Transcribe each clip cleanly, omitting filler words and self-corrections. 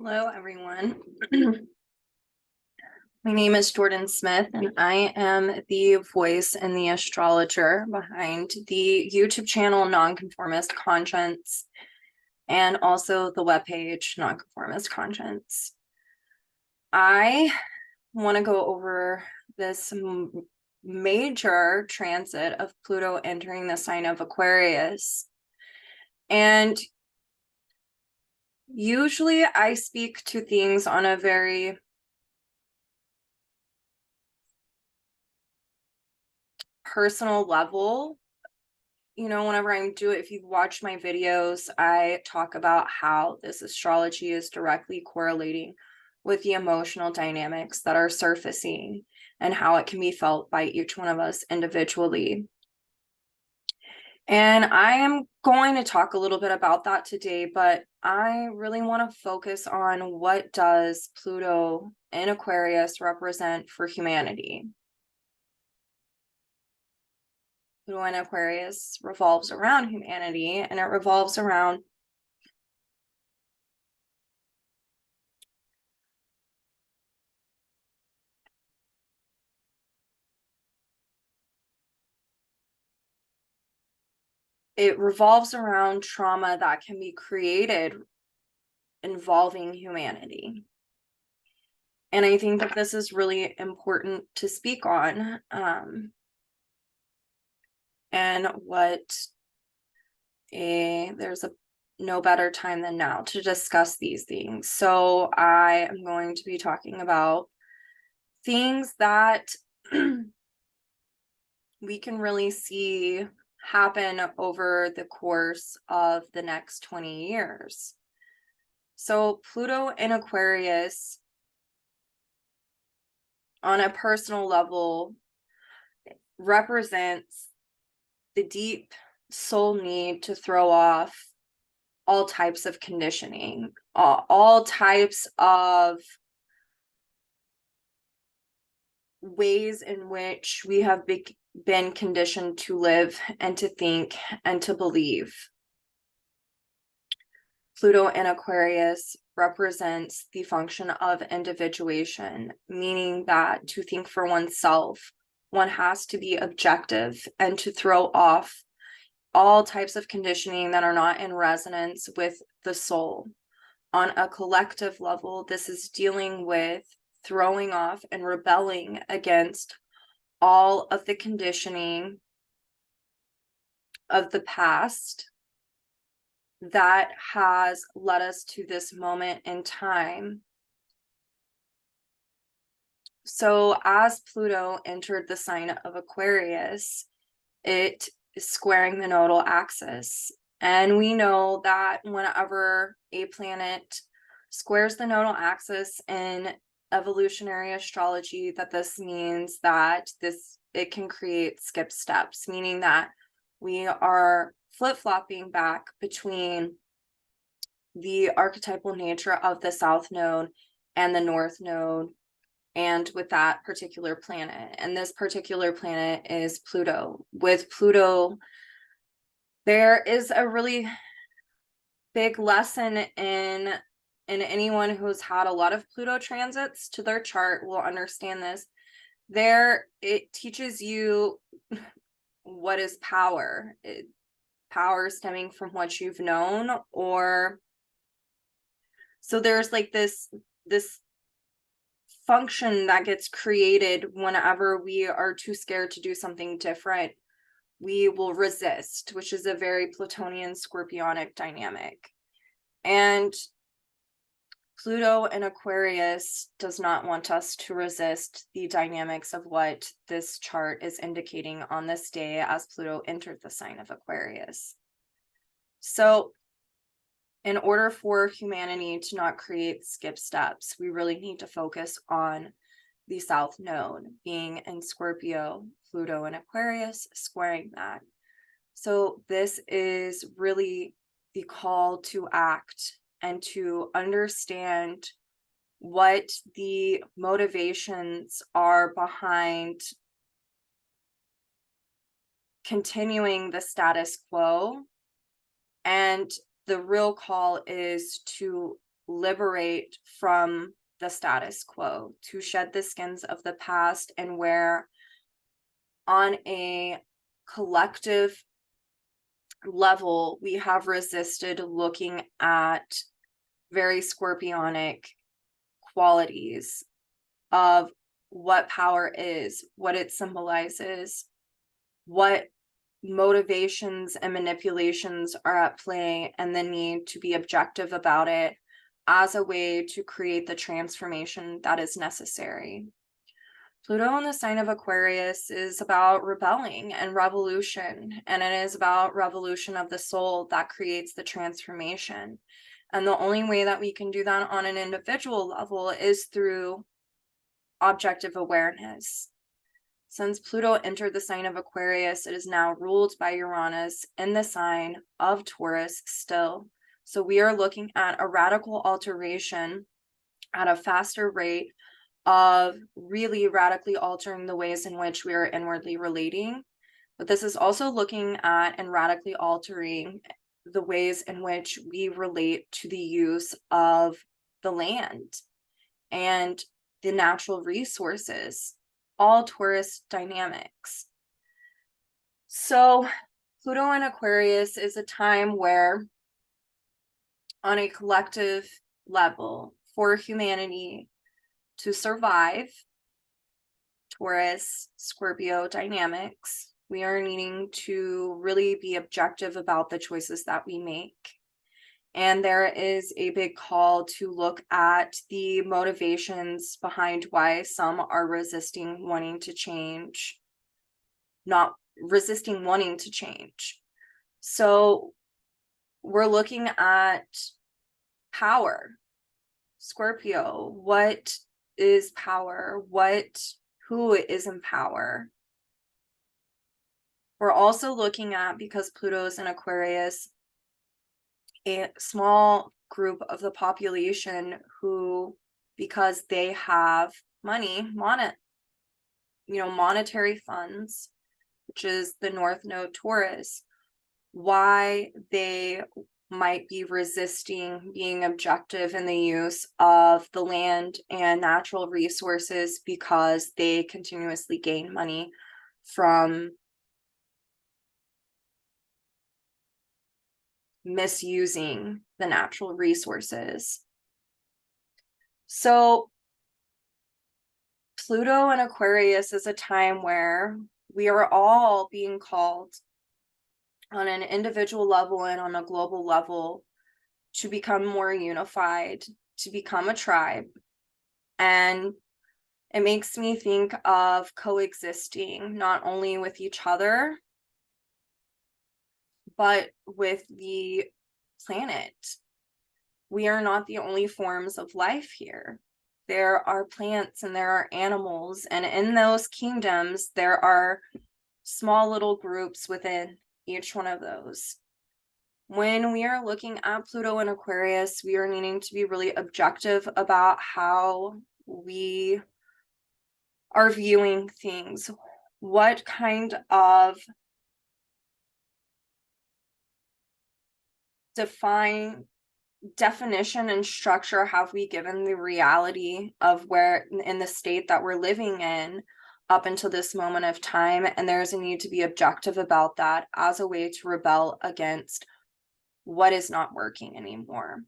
Hello, everyone. My name is Jordyn Smith, and I am the voice and the astrologer behind the YouTube channel Nonconformist Conscience and also the webpage Nonconformist Conscience. I want to go over this major transit of Pluto entering the sign of Aquarius. And usually I speak to things on a very personal level. You know, whenever if you've watched my videos, I talk about how this astrology is directly correlating with the emotional dynamics that are surfacing and how it can be felt by each one of us individually. And I am going to talk a little bit about that today, but I really want to focus on what does Pluto in Aquarius represent for humanity. Pluto in Aquarius revolves around humanity, and it revolves around trauma that can be created involving humanity. And I think that this is really important to speak on. And there's no better time than now to discuss these things. So I am going to be talking about things that we can really see happen over the course of the next 20 years. So Pluto in Aquarius, on a personal level, represents the deep soul need to throw off all types of conditioning, all types of ways in which we have been conditioned to live and to think and to believe. Pluto in Aquarius represents the function of individuation, meaning that to think for oneself, one has to be objective and to throw off all types of conditioning that are not in resonance with the soul. On a collective level, this is dealing with throwing off and rebelling against all of the conditioning of the past that has led us to this moment in time. So as Pluto entered the sign of Aquarius, it is squaring the nodal axis. And we know that whenever a planet squares the nodal axis in evolutionary astrology, that this means that it can create skip steps, meaning that we are flip-flopping back between the archetypal nature of the south node and the north node, and with that particular planet. And this particular planet is Pluto. With Pluto, there is a really big lesson in anyone who's had a lot of Pluto transits to their chart will understand this. It teaches you what is power. Power stemming from what you've known, or so there's like this function that gets created whenever we are too scared to do something different. We will resist, which is a very Plutonian Scorpionic dynamic. And Pluto in Aquarius does not want us to resist the dynamics of what this chart is indicating on this day as Pluto entered the sign of Aquarius. So in order for humanity to not create skip steps, we really need to focus on the south node being in Scorpio, Pluto in Aquarius, squaring that. So this is really the call to act and to understand what the motivations are behind continuing the status quo. And the real call is to liberate from the status quo, to shed the skins of the past, and where on a collective level we have resisted looking at very scorpionic qualities of what power is, what it symbolizes, what motivations and manipulations are at play, and the need to be objective about it as a way to create the transformation that is necessary. Pluto in the sign of Aquarius is about rebelling and revolution, and it is about revolution of the soul that creates the transformation. And the only way that we can do that on an individual level is through objective awareness. Since Pluto entered the sign of Aquarius, it is now ruled by Uranus in the sign of Taurus still. So we are looking at a radical alteration at a faster rate of really radically altering the ways in which we are inwardly relating. But this is also looking at and radically altering the ways in which we relate to the use of the land and the natural resources, all Taurus dynamics. So Pluto in Aquarius is a time where, on a collective level, for humanity to survive Taurus, Scorpio dynamics, we are needing to really be objective about the choices that we make. And there is a big call to look at the motivations behind why some are resisting wanting to change, not resisting wanting to change. So we're looking at power. Scorpio, what is power? Who is in power? We're also looking at, because Pluto is in Aquarius, a small group of the population who, because they have money, monetary funds, which is the North Node Taurus, why they might be resisting being objective in the use of the land and natural resources, because they continuously gain money from misusing the natural resources. So Pluto and Aquarius is a time where we are all being called on an individual level and on a global level to become more unified, to become a tribe. And it makes me think of coexisting, not only with each other, but with the planet. We are not the only forms of life here. There are plants and there are animals, and in those kingdoms, there are small little groups within each one of those. When we are looking at Pluto and Aquarius, we are needing to be really objective about how we are viewing things. What kind of definition and structure have we given the reality of where in the state that we're living in up until this moment of time? And there's a need to be objective about that as a way to rebel against what is not working anymore.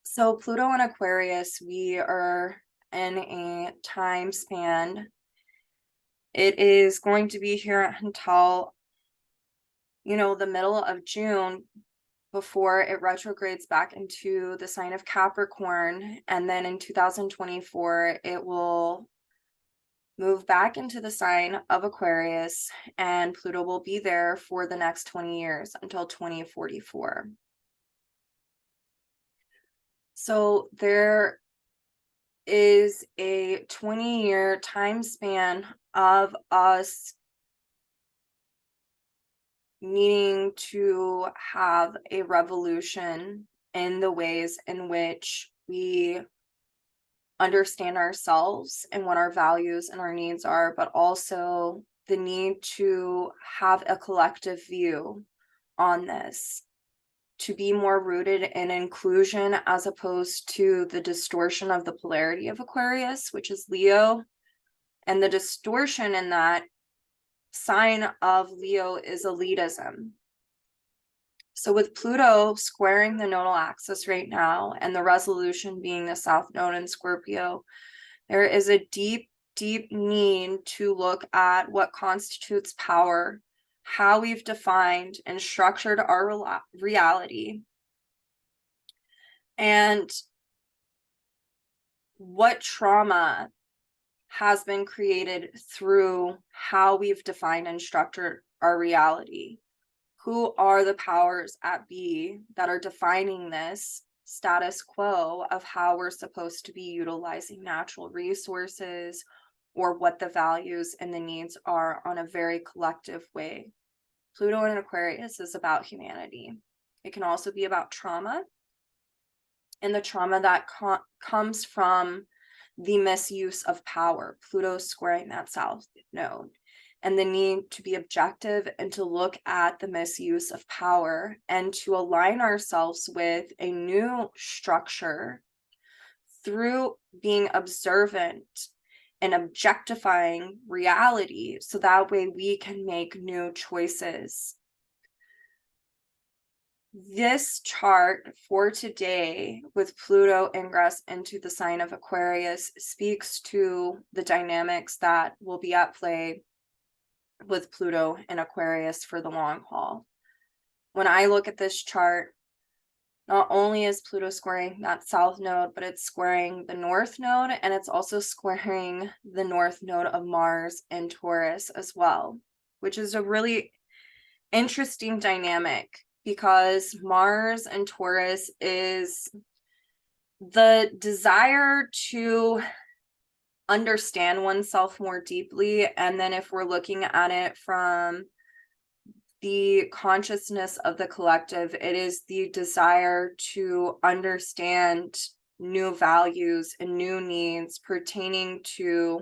So Pluto and Aquarius, we are in a time span. It is going to be here until the middle of June, before it retrogrades back into the sign of Capricorn. And then in 2024, it will move back into the sign of Aquarius, and Pluto will be there for the next 20 years until 2044. So there is a 20-year time span of us needing to have a revolution in the ways in which we understand ourselves and what our values and our needs are, but also the need to have a collective view on this. to be more rooted in inclusion as opposed to the distortion of the polarity of Aquarius, which is Leo. And the distortion in that sign of Leo is elitism. So with Pluto squaring the nodal axis right now, and the resolution being the South Node in Scorpio, there is a deep, deep need to look at what constitutes power, how we've defined and structured our reality, and what trauma has been created through how we've defined and structured our reality. Who are the powers at be that are defining this status quo of how we're supposed to be utilizing natural resources, or what the values and the needs are on a very collective way? Pluto in Aquarius is about humanity. It can also be about trauma, and the trauma that comes from the misuse of power. Pluto squaring that South Node, and the need to be objective and to look at the misuse of power and to align ourselves with a new structure through being observant and objectifying reality, so that way we can make new choices. This chart for today with Pluto ingress into the sign of Aquarius speaks to the dynamics that will be at play with Pluto and Aquarius for the long haul. When I look at this chart, not only is Pluto squaring that South Node, but it's squaring the North Node, and it's also squaring the North Node of Mars in Taurus as well, which is a really interesting dynamic, because Mars and Taurus is the desire to understand oneself more deeply. And then if we're looking at it from the consciousness of the collective, it is the desire to understand new values and new needs pertaining to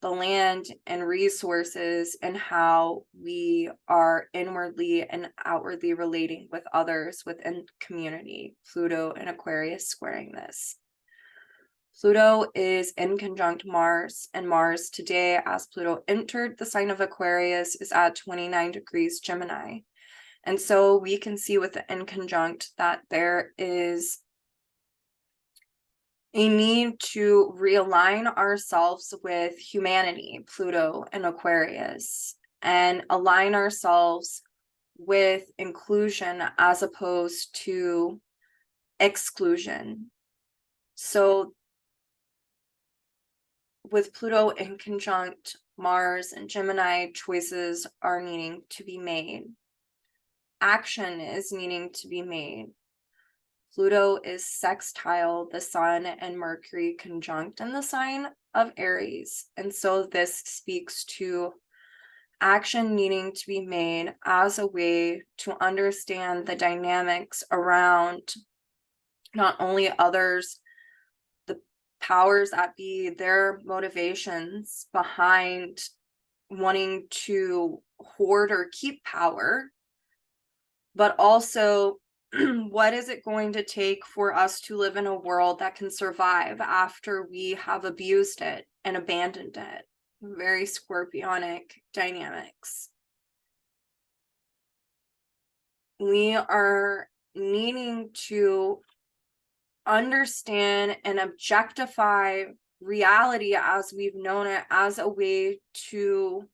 the land and resources, and how we are inwardly and outwardly relating with others within community. Pluto and Aquarius squaring this. Pluto is in conjunct Mars, and Mars today, as Pluto entered the sign of Aquarius, is at 29 degrees Gemini. And so we can see with the in conjunct that there is a need to realign ourselves with humanity, Pluto and Aquarius, and align ourselves with inclusion as opposed to exclusion. So with Pluto in conjunct Mars and Gemini, choices are needing to be made. Action is needing to be made. Pluto is sextile the Sun and Mercury conjunct in the sign of Aries. And so this speaks to action needing to be made as a way to understand the dynamics around not only others, the powers at be, their motivations behind wanting to hoard or keep power, but also what is it going to take for us to live in a world that can survive after we have abused it and abandoned it? Very scorpionic dynamics. We are needing to understand and objectify reality as we've known it, as a way to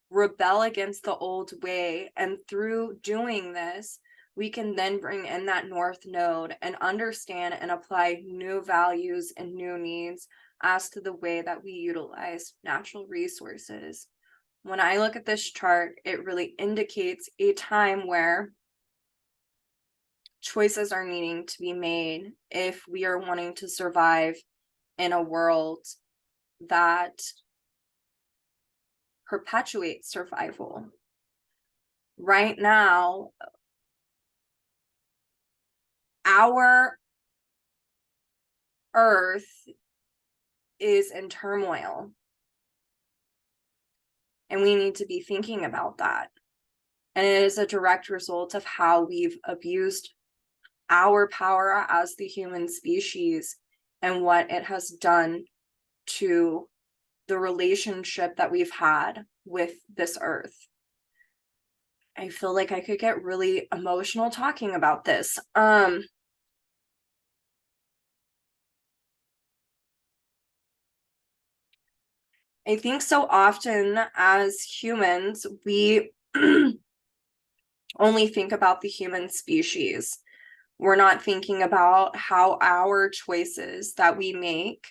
rebel against the old way. And through doing this, we can then bring in that North Node and understand and apply new values and new needs as to the way that we utilize natural resources. When I look at this chart, it really indicates a time where choices are needing to be made if we are wanting to survive in a world that perpetuates survival. Right now, our Earth is in turmoil, and we need to be thinking about that. And it is a direct result of how we've abused our power as the human species and what it has done to the relationship that we've had with this earth. I feel like I could get really emotional talking about this. I think so often as humans, we only think about the human species. We're not thinking about how our choices that we make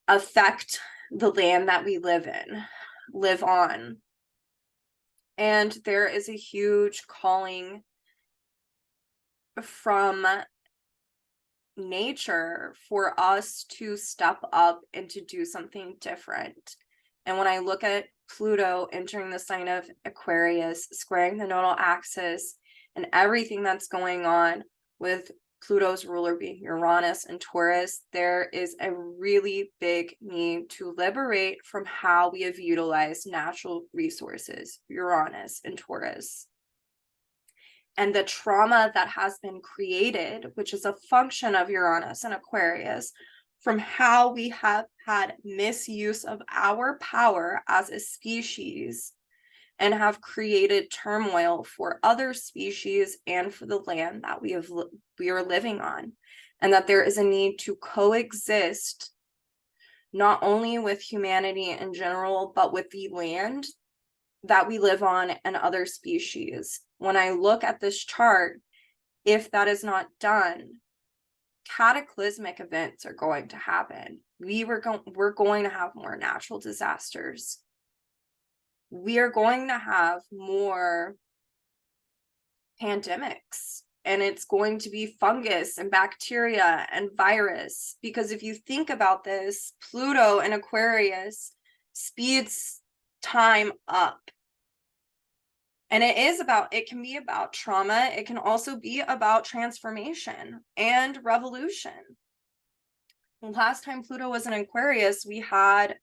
affect the land that we live on. And there is a huge calling from nature for us to step up and to do something different. And when I look at Pluto entering the sign of Aquarius, squaring the nodal axis, and everything that's going on with Pluto's ruler being Uranus and Taurus, there is a really big need to liberate from how we have utilized natural resources, Uranus and Taurus. And the trauma that has been created, which is a function of Uranus and Aquarius, from how we have had misuse of our power as a species and have created turmoil for other species and for the land that we are living on, and that there is a need to coexist not only with humanity in general, but with the land that we live on and other species. When I look at this chart, if that is not done, cataclysmic events are going to happen. We're going to have more natural disasters. We are going to have more pandemics, and it's going to be fungus and bacteria and virus. Because if you think about this, Pluto and Aquarius speeds time up. And it can be about trauma. It can also be about transformation and revolution. The last time Pluto was in Aquarius, we had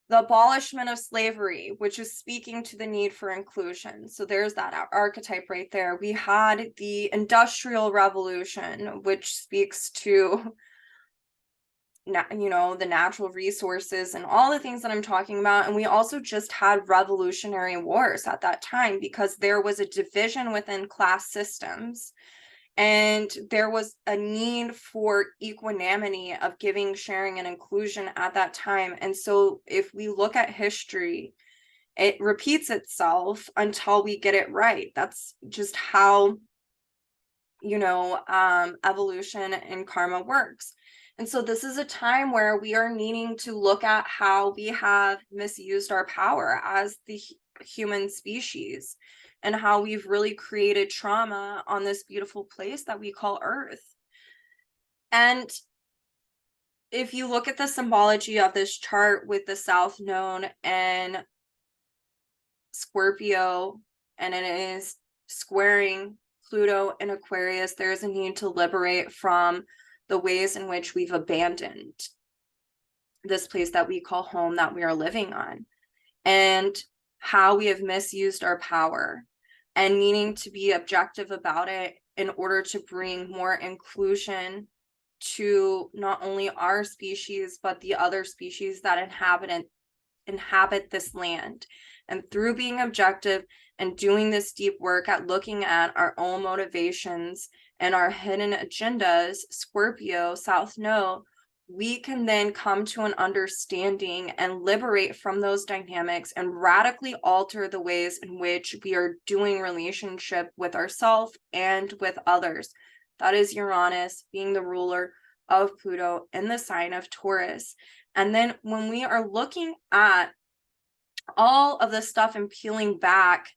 the abolishment of slavery, which is speaking to the need for inclusion. So there's that archetype right there. We had the Industrial Revolution, which speaks to, the natural resources and all the things that I'm talking about. And we also just had revolutionary wars at that time because there was a division within class systems. And there was a need for equanimity of giving, sharing, and inclusion at that time. And so if we look at history, it repeats itself until we get it right. That's just how, evolution and karma works. And so this is a time where we are needing to look at how we have misused our power as the human species, and how we've really created trauma on this beautiful place that we call Earth. And if you look at the symbology of this chart with the South Node and Scorpio, and it is squaring Pluto and Aquarius, there is a need to liberate from the ways in which we've abandoned this place that we call home that we are living on, and how we have misused our power, and needing to be objective about it in order to bring more inclusion to not only our species, but the other species that inhabit this land. And through being objective and doing this deep work at looking at our own motivations and our hidden agendas, Scorpio, South Node, we can then come to an understanding and liberate from those dynamics and radically alter the ways in which we are doing relationship with ourselves and with others. That is Uranus being the ruler of Pluto in the sign of Taurus. And then when we are looking at all of this stuff and peeling back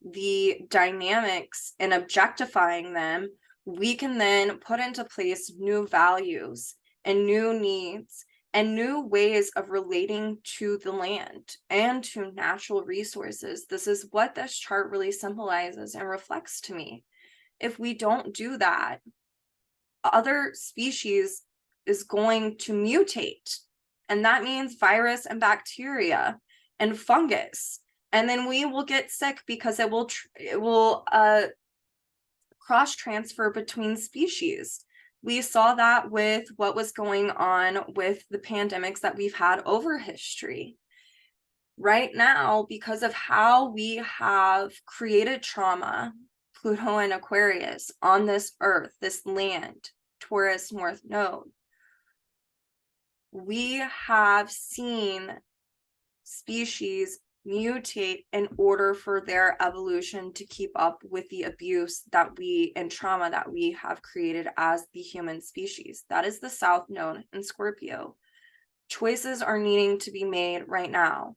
the dynamics and objectifying them, we can then put into place new values and new needs and new ways of relating to the land and to natural resources. This is what this chart really symbolizes and reflects to me. If we don't do that, other species is going to mutate, and that means virus and bacteria and fungus, and then we will get sick because it will cross transfer between species. We saw that with what was going on with the pandemics that we've had over history. Right now, because of how we have created trauma, Pluto and Aquarius on this earth, this land, Taurus North Node, we have seen species mutate in order for their evolution to keep up with the abuse that we and trauma that we have created as the human species. That is the South Node in Scorpio. Choices are needing to be made right now.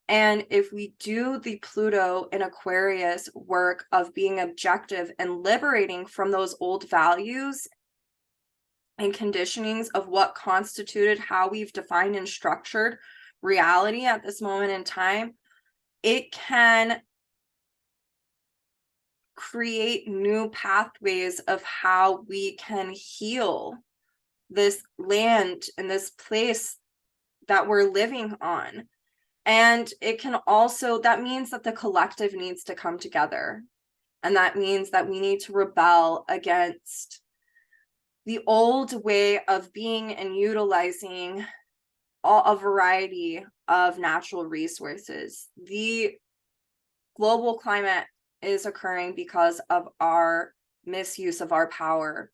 And if we do the Pluto and Aquarius work of being objective and liberating from those old values and conditionings of what constituted how we've defined and structured reality at this moment in time, it can create new pathways of how we can heal this land and this place that we're living on. And it can also, that means that the collective needs to come together. And that means that we need to rebel against the old way of being and utilizing a variety of natural resources. The global climate is occurring because of our misuse of our power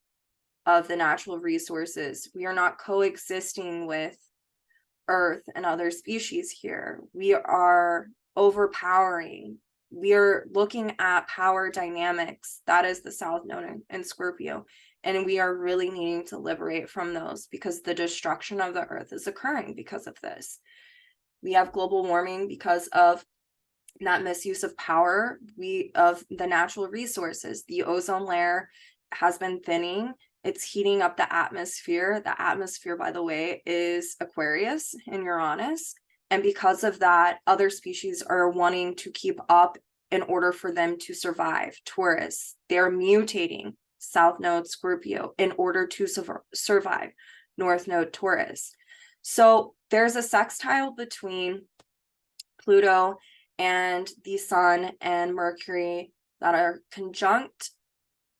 of the natural resources. We are not coexisting with Earth and other species here. We are overpowering. We are looking at power dynamics. That is the South Node in Scorpio. And we are really needing to liberate from those because the destruction of the earth is occurring because of this. We have global warming because of that misuse of power, of the natural resources. The ozone layer has been thinning. It's heating up the atmosphere. The atmosphere, by the way, is Aquarius and Uranus. And because of that, other species are wanting to keep up in order for them to survive. Taurus, they're mutating. South Node Scorpio in order to survive. North Node Taurus. So there's a sextile between Pluto and the Sun and Mercury that are conjunct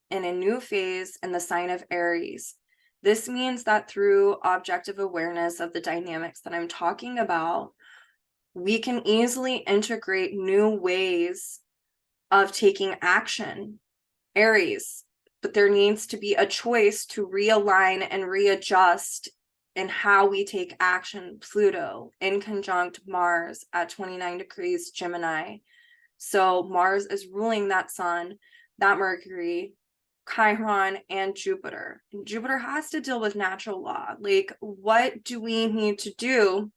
in a new phase in the sign of Aries. This means that through objective awareness of the dynamics that I'm talking about, we can easily integrate new ways of taking action. Aries, but there needs to be a choice to realign and readjust in how we take action. Pluto in conjunct Mars at 29 degrees Gemini. So Mars is ruling that Sun, that Mercury, Chiron, and Jupiter. And Jupiter has to deal with natural law. Like, what do we need to do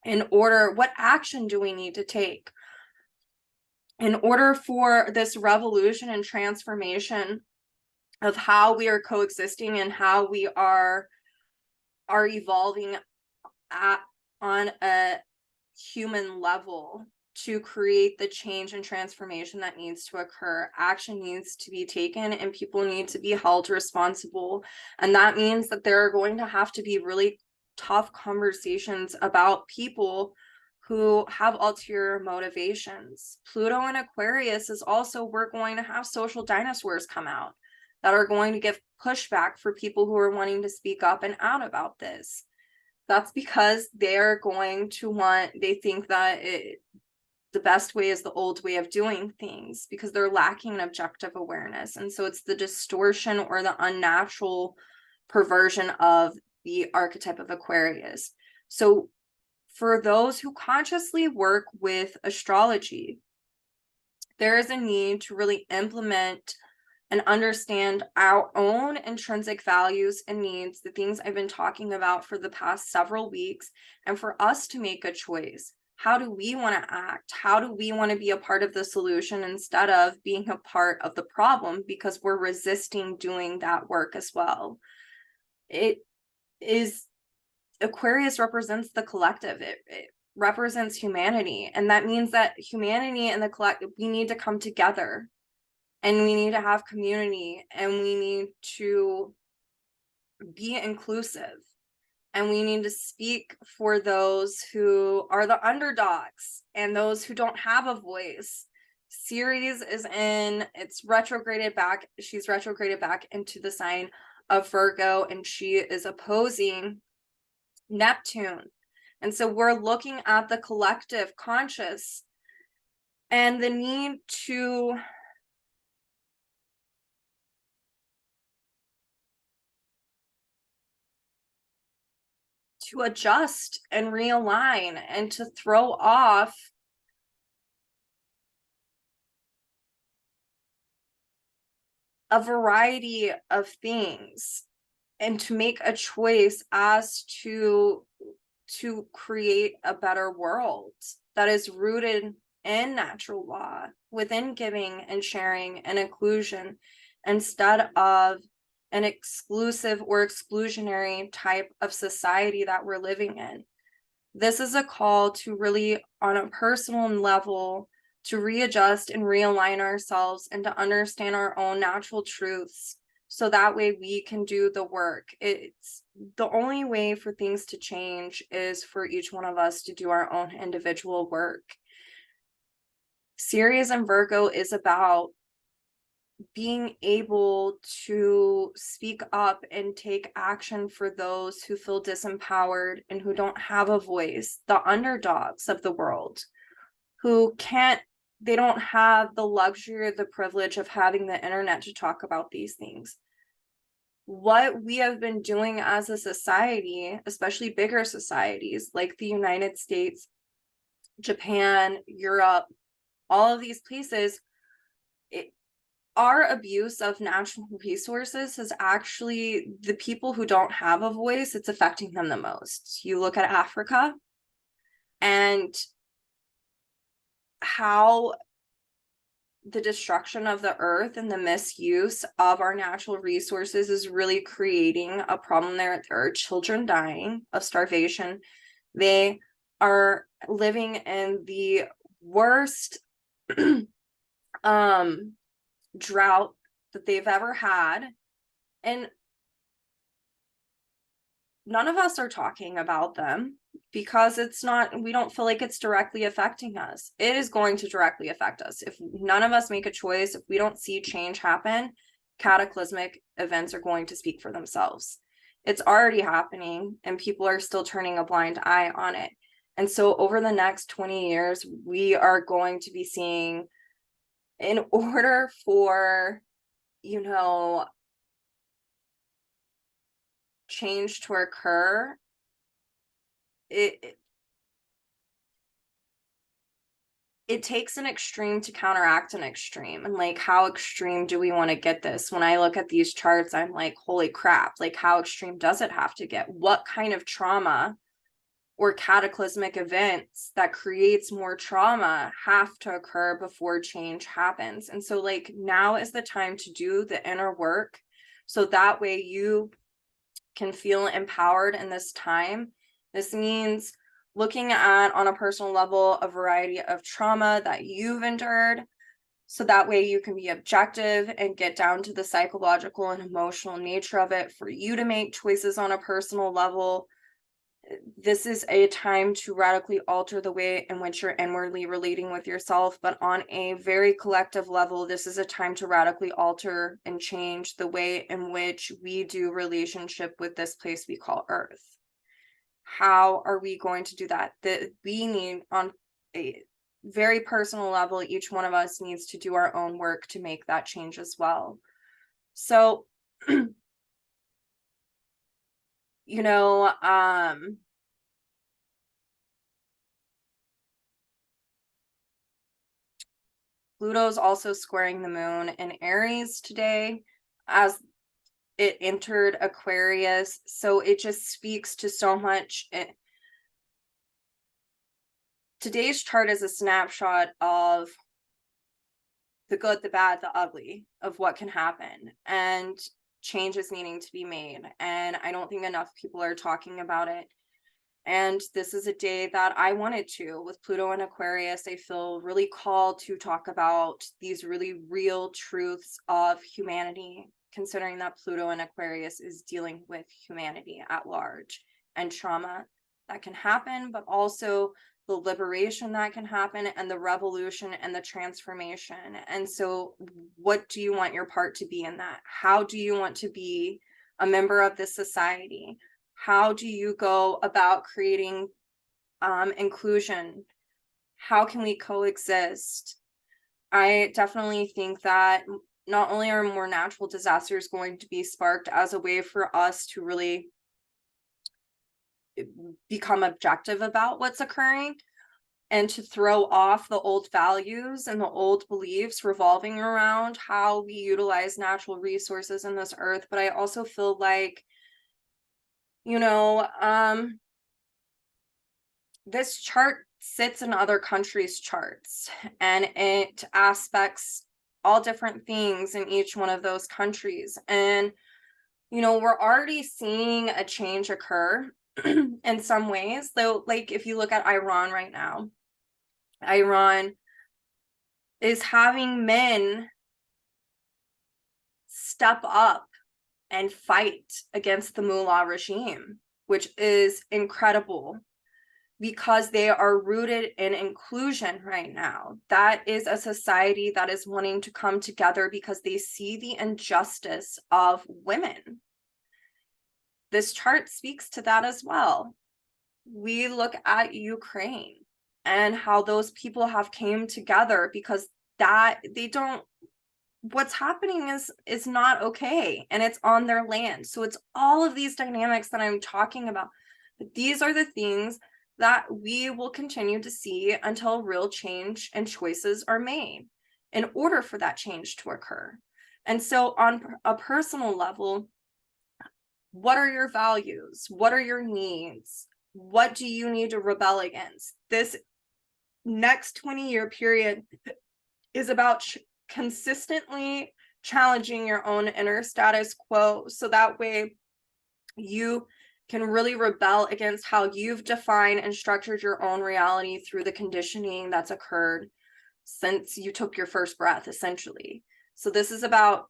in order, what action do we need to take in order for this revolution and transformation of how we are coexisting and how we are evolving on a human level to create the change and transformation that needs to occur. Action needs to be taken and people need to be held responsible. And that means that there are going to have to be really tough conversations about people who have ulterior motivations. Pluto and Aquarius is also, we're going to have social dinosaurs come out that are going to give pushback for people who are wanting to speak up and out about this. That's because they're going to they think that the best way is the old way of doing things because they're lacking an objective awareness. And so it's the distortion or the unnatural perversion of the archetype of Aquarius. So for those who consciously work with astrology, there is a need to really implement and understand our own intrinsic values and needs, the things I've been talking about for the past several weeks, and for us to make a choice. How do we want to act? How do we want to be a part of the solution instead of being a part of the problem because we're resisting doing that work as well? Aquarius represents the collective. It represents humanity. And that means that humanity and the collective, we need to come together. And we need to have community, and we need to be inclusive, and we need to speak for those who are the underdogs and those who don't have a voice. Ceres is in, it's retrograded back. She's retrograded back into the sign of Virgo, and she is opposing Neptune. And so we're looking at the collective conscious and the need to adjust and realign and to throw off a variety of things and to make a choice as to create a better world that is rooted in natural law, within giving and sharing and inclusion, instead of an exclusive or exclusionary type of society that we're living in. This is a call to really, on a personal level, to readjust and realign ourselves and to understand our own natural truths, so that way we can do the work. It's the only way for things to change is for each one of us to do our own individual work. Ceres and Virgo is about being able to speak up and take action for those who feel disempowered and who don't have a voice, the underdogs of the world, who they don't have the luxury or the privilege of having the internet to talk about these things. What we have been doing as a society, especially bigger societies like the United States, Japan, Europe, all of these places, our abuse of natural resources is actually the people who don't have a voice, it's affecting them the most. You look at Africa and how the destruction of the earth and the misuse of our natural resources is really creating a problem there. There are children dying of starvation. They are living in the worst drought that they've ever had, and none of us are talking about them because we don't feel like it's directly affecting us. It is going to directly affect us if none of us make a choice. If we don't see change happen, cataclysmic events are going to speak for themselves. It's already happening and people are still turning a blind eye on it. And so over the next 20 years, we are going to be seeing, in order for, change to occur, it takes an extreme to counteract an extreme. And like, how extreme do we want to get this? When I look at these charts, I'm like, holy crap, like how extreme does it have to get? What kind of trauma or cataclysmic events that creates more trauma have to occur before change happens? And so like, now is the time to do the inner work, so that way you can feel empowered in this time. This means looking at, on a personal level, a variety of trauma that you've endured, so that way you can be objective and get down to the psychological and emotional nature of it for you to make choices on a personal level. This is a time to radically alter the way in which you're inwardly relating with yourself, but on a very collective level, this is a time to radically alter and change the way in which we do relationship with this place we call Earth. How are we going to do that? That we need, on a very personal level, each one of us needs to do our own work to make that change as well. So Pluto's also squaring the moon in Aries today as it entered Aquarius. So it just speaks to so much. Today's chart is a snapshot of the good, the bad, the ugly of what can happen, and changes needing to be made. And I don't think enough people are talking about it. And this is a day that I wanted to, with Pluto and Aquarius, I feel really called to talk about these really real truths of humanity, considering that Pluto and Aquarius is dealing with humanity at large and trauma that can happen, but also the liberation that can happen, and the revolution and the transformation. And so what do you want your part to be in that? How do you want to be a member of this society? How do you go about creating inclusion? How can we coexist? I definitely think that not only are more natural disasters going to be sparked as a way for us to really become objective about what's occurring and to throw off the old values and the old beliefs revolving around how we utilize natural resources in this earth, but I also feel like, you know, this chart sits in other countries' charts, and it aspects all different things in each one of those countries. And, you know, we're already seeing a change occur in some ways, though. Like, if you look at Iran right now, Iran is having men step up and fight against the mullah regime, which is incredible, because they are rooted in inclusion right now. That is a society that is wanting to come together because they see the injustice of women. This chart speaks to that as well. We look at Ukraine and how those people have came together because that they don't, what's happening is not okay, and it's on their land. So it's all of these dynamics that I'm talking about. But these are the things that we will continue to see until real change and choices are made in order for that change to occur. And so on a personal level, what are your values? What are your needs? What do you need to rebel against? This next 20-year period is about consistently challenging your own inner status quo, so that way you can really rebel against how you've defined and structured your own reality through the conditioning that's occurred since you took your first breath, essentially. So this is about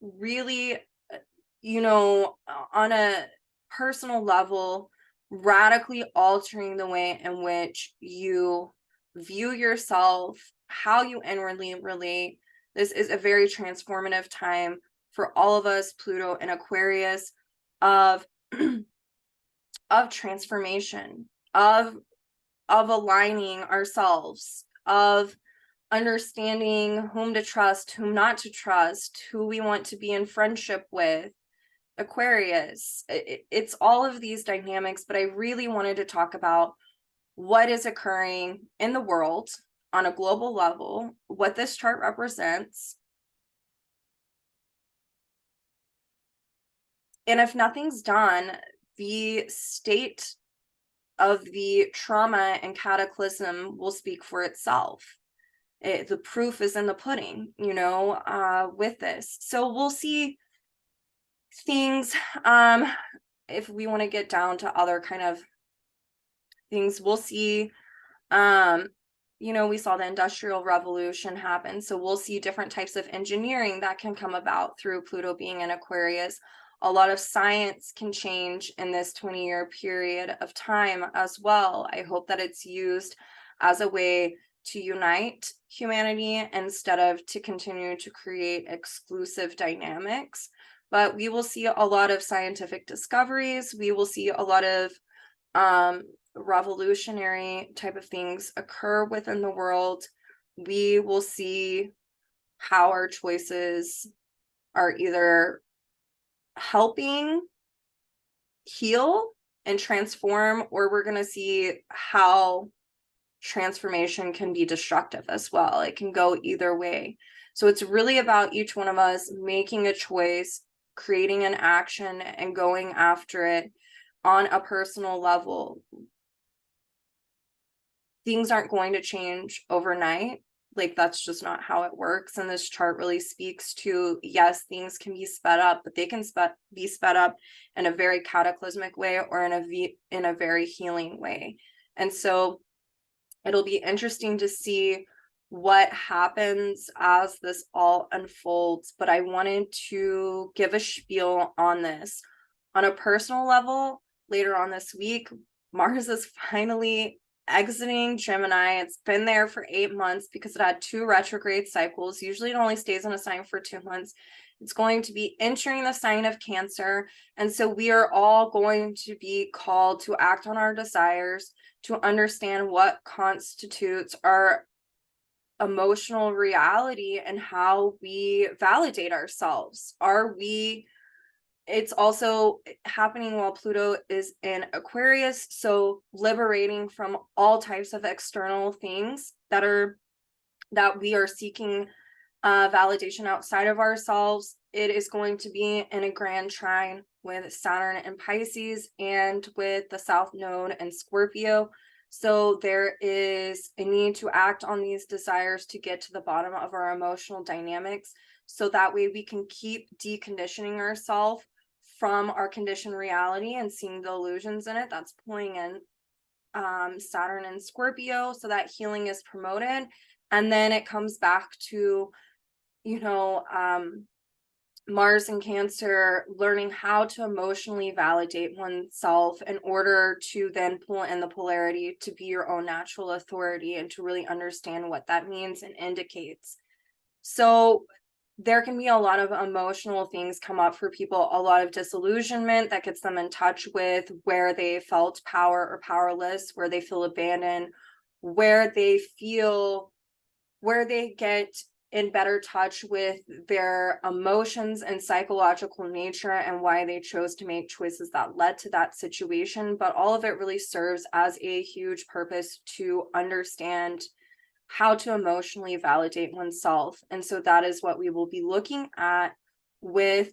really, you know, on a personal level, radically altering the way in which you view yourself, how you inwardly relate. This is a very transformative time for all of us, Pluto and Aquarius, of of transformation, of aligning ourselves, of understanding whom to trust, whom not to trust, who we want to be in friendship with. Aquarius, it's all of these dynamics, but I really wanted to talk about what is occurring in the world on a global level, what this chart represents. And if nothing's done, the state of the trauma and cataclysm will speak for itself. The proof is in the pudding, you know, with this. So we'll see things, if we want to get down to other kind of things, we'll see, you know, we saw the Industrial Revolution happen, so we'll see different types of engineering that can come about through Pluto being in Aquarius. A lot of science can change in this 20-year period of time as well. I hope that it's used as a way to unite humanity instead of to continue to create exclusive dynamics. But we will see a lot of scientific discoveries. We will see a lot of revolutionary type of things occur within the world. We will see how our choices are either helping heal and transform, or we're going to see how transformation can be destructive as well. It can go either way. So it's really about each one of us making a choice, creating an action, and going after it on a personal level. Things aren't going to change overnight. Like, that's just not how it works. And this chart really speaks to, yes, things can be sped up, but they can be sped up in a very cataclysmic way or in a very healing way. And so it'll be interesting to see what happens as this all unfolds. But I wanted to give a spiel on this. On a personal level, later on this week, Mars is finally exiting Gemini. It's been there for 8 months because it had 2 retrograde cycles. Usually it only stays in a sign for 2 months. It's going to be entering the sign of Cancer. And so we are all going to be called to act on our desires, to understand what constitutes our emotional reality and how we validate ourselves. It's also happening while Pluto is in Aquarius, so liberating from all types of external things that we are seeking validation outside of ourselves. It is going to be in a grand trine with Saturn and Pisces and with the South Node and Scorpio. So there is a need to act on these desires to get to the bottom of our emotional dynamics, so that way we can keep deconditioning ourselves from our conditioned reality and seeing the illusions in it. That's pulling in Saturn and Scorpio, so that healing is promoted. And then it comes back to, Mars and Cancer, learning how to emotionally validate oneself in order to then pull in the polarity to be your own natural authority and to really understand what that means and indicates. So there can be a lot of emotional things come up for people, a lot of disillusionment that gets them in touch with where they felt power or powerless, where they feel abandoned, where they get in better touch with their emotions and psychological nature and why they chose to make choices that led to that situation. But all of it really serves as a huge purpose to understand how to emotionally validate oneself. And so that is what we will be looking at with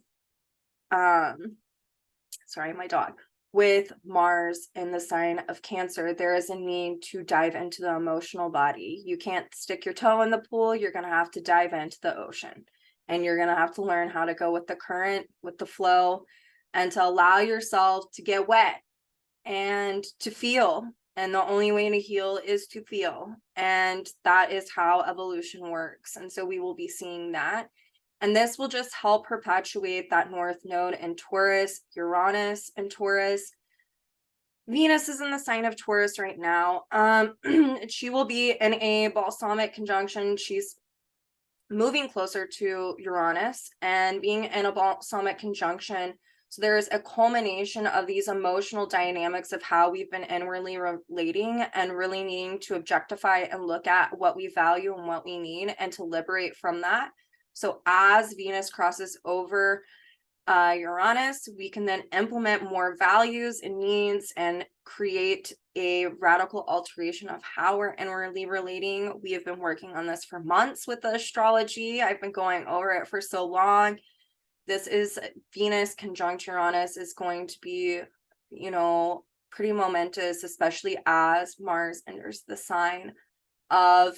with Mars in the sign of Cancer. There is a need to dive into the emotional body. You can't stick your toe in the pool. You're going to have to dive into the ocean, and you're going to have to learn how to go with the current, with the flow, and to allow yourself to get wet and to feel. And the only way to heal is to feel. And that is how evolution works. And so we will be seeing that. And this will just help perpetuate that North Node in Taurus, Uranus in Taurus. Venus is in the sign of Taurus right now. She will be in a balsamic conjunction. She's moving closer to Uranus and being in a balsamic conjunction. So there is a culmination of these emotional dynamics of how we've been inwardly relating and really needing to objectify and look at what we value and what we need and to liberate from that. So as Venus crosses over Uranus, we can then implement more values and needs and create a radical alteration of how we're inwardly relating. We have been working on this for months with the astrology. I've been going over it for so long. This is Venus conjunct Uranus is going to be, pretty momentous, especially as Mars enters the sign of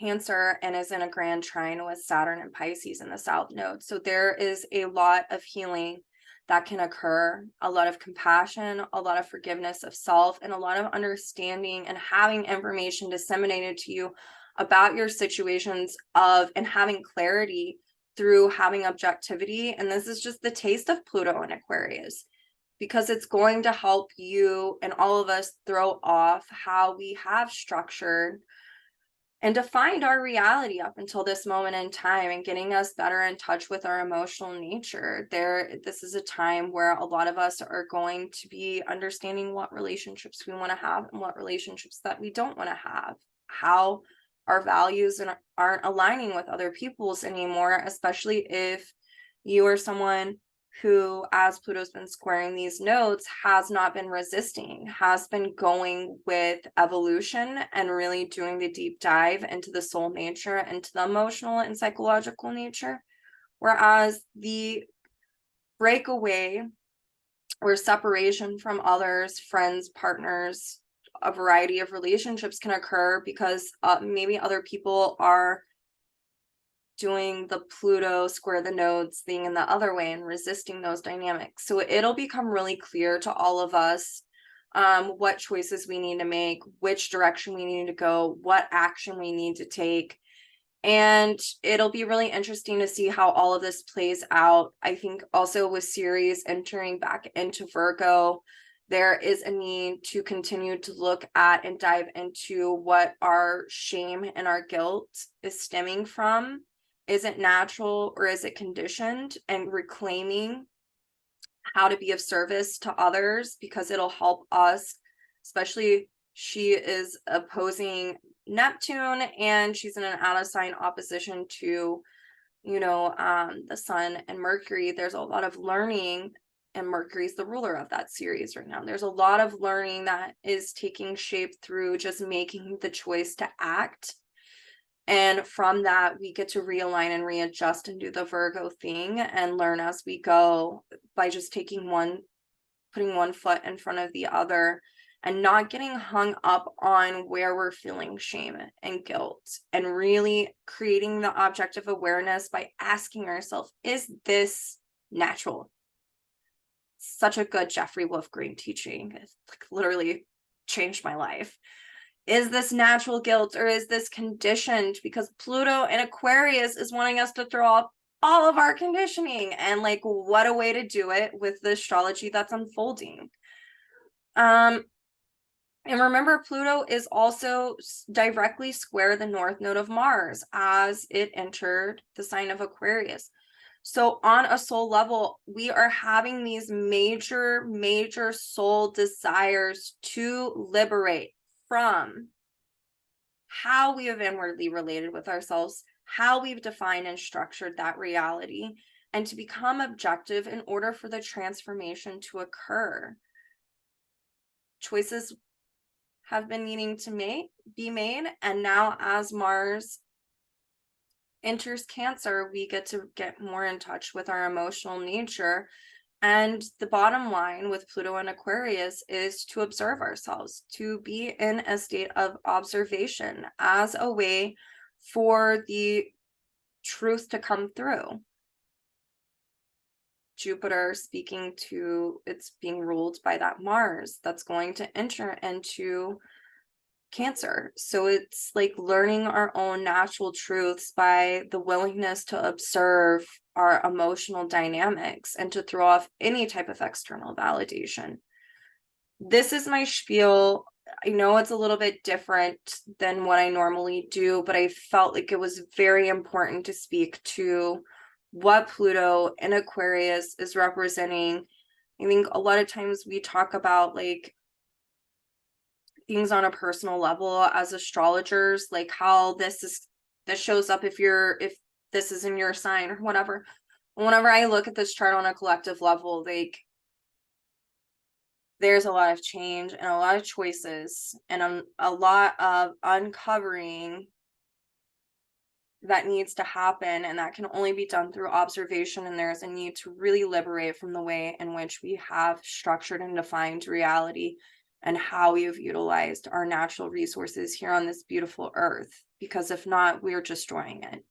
Cancer and is in a grand trine with Saturn and Pisces in the South Node. So there is a lot of healing that can occur, a lot of compassion, a lot of forgiveness of self, and a lot of understanding and having information disseminated to you about your situations and having clarity through having objectivity. And this is just the taste of Pluto and Aquarius, because it's going to help you and all of us throw off how we have structured and defined our reality up until this moment in time, and getting us better in touch with our emotional nature. This is a time where a lot of us are going to be understanding what relationships we want to have and what relationships that we don't want to have, how our values aren't aligning with other people's anymore, especially if you are someone who, as Pluto's been squaring these nodes, has not been resisting, has been going with evolution and really doing the deep dive into the soul nature, into the emotional and psychological nature. Whereas the breakaway or separation from others, friends, partners, a variety of relationships can occur because maybe other people are doing the Pluto square the nodes thing in the other way and resisting those dynamics. So it'll become really clear to all of us what choices we need to make, which direction we need to go, what action we need to take. And it'll be really interesting to see how all of this plays out. I think also with Ceres entering back into Virgo, There is a need to continue to look at and dive into what our shame and our guilt is stemming from. Is it natural or is it conditioned? And reclaiming how to be of service to others, because it'll help us, especially she is opposing Neptune and she's in an out of sign opposition to, the sun and Mercury. There's a lot of learning, and Mercury's the ruler of that series right now. There's a lot of learning that is taking shape through just making the choice to act. And from that, we get to realign and readjust and do the Virgo thing and learn as we go by just putting one foot in front of the other and not getting hung up on where we're feeling shame and guilt, and really creating the objective awareness by asking ourselves, is this natural? Such a good Jeffrey Wolf Green teaching. It's like literally changed my life. Is this natural guilt or is this conditioned? Because Pluto and Aquarius is wanting us to throw off all of our conditioning, and like, what a way to do it with the astrology that's unfolding. And remember, Pluto is also directly square the north node of Mars as it entered the sign of Aquarius. So on a soul level, we are having these major soul desires to liberate from how we have inwardly related with ourselves, how we've defined and structured that reality, and to become objective in order for the transformation to occur. Choices have been needing to be made, and now as Mars enters Cancer, we get more in touch with our emotional nature. And the bottom line with Pluto and Aquarius is to observe ourselves, to be in a state of observation as a way for the truth to come through. Jupiter speaking to, it's being ruled by that Mars that's going to enter into Cancer. So it's like learning our own natural truths by the willingness to observe our emotional dynamics and to throw off any type of external validation. This is my spiel. I know it's a little bit different than what I normally do, but I felt like it was very important to speak to what Pluto in Aquarius is representing. I think a lot of times we talk about like things on a personal level as astrologers, like how this shows up if this is in your sign or whatever. Whenever I look at this chart on a collective level, like there's a lot of change and a lot of choices and a lot of uncovering that needs to happen, and that can only be done through observation. And there's a need to really liberate from the way in which we have structured and defined reality and how we've utilized our natural resources here on this beautiful earth. Because if not, we are destroying it.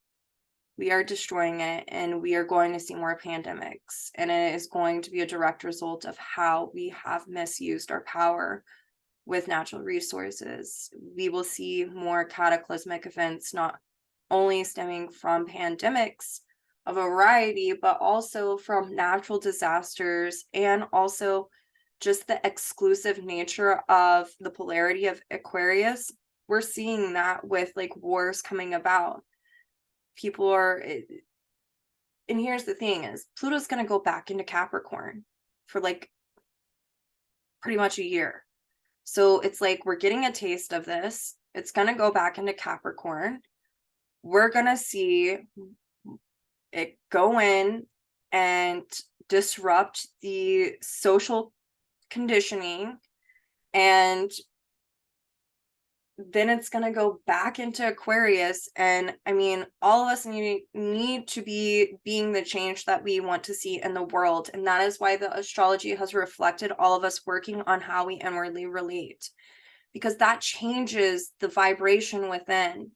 We are destroying it, and we are going to see more pandemics. And it is going to be a direct result of how we have misused our power with natural resources. We will see more cataclysmic events, not only stemming from pandemics of a variety, but also from natural disasters, and also just the exclusive nature of the polarity of Aquarius. We're seeing that with like wars coming about. People are, and here's the thing is Pluto's going to go back into Capricorn for like pretty much a year. So it's like we're getting a taste of this. It's going to go back into Capricorn. We're going to see it go in and disrupt the social conditioning, and then it's going to go back into Aquarius. And I mean, all of us need to be being the change that we want to see in the world. And that is why the astrology has reflected all of us working on how we inwardly relate, because that changes the vibration within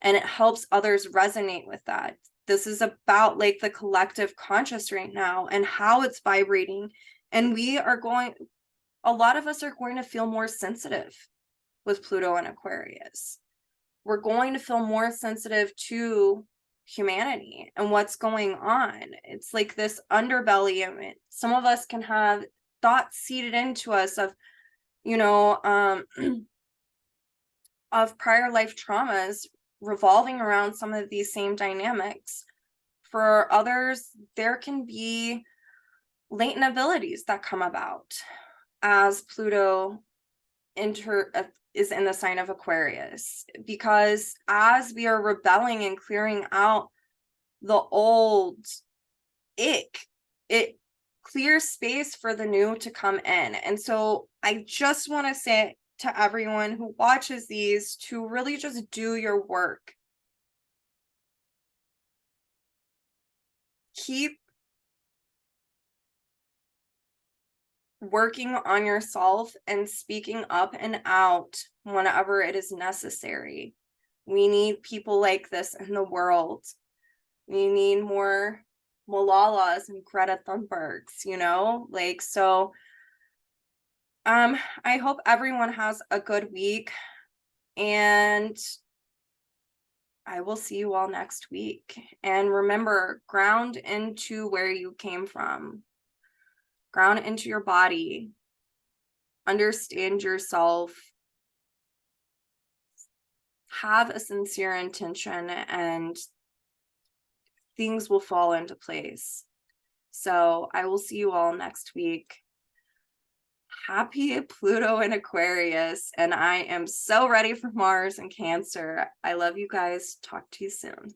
and it helps others resonate with that. This is about like the collective conscious right now and how it's vibrating. And a lot of us are going to feel more sensitive with Pluto and Aquarius. We're going to feel more sensitive to humanity and what's going on. It's like this underbelly. I mean, some of us can have thoughts seeded into us of, you know, of prior life traumas revolving around some of these same dynamics. For others, there can be latent abilities that come about as Pluto is in the sign of Aquarius, because as we are rebelling and clearing out the old ick, it clears space for the new to come in. And so I just want to say to everyone who watches these to really just do your work. Keep working on yourself and speaking up and out whenever it is necessary. We need people like this in the world. We need more Malalas and Greta Thunbergs, you know? Like, so I hope everyone has a good week, and I will see you all next week. And remember, ground into where you came from. Ground into your body. Understand yourself. Have a sincere intention, and things will fall into place. So I will see you all next week. Happy Pluto and Aquarius, and I am so ready for Mars and Cancer. I love you guys. Talk to you soon.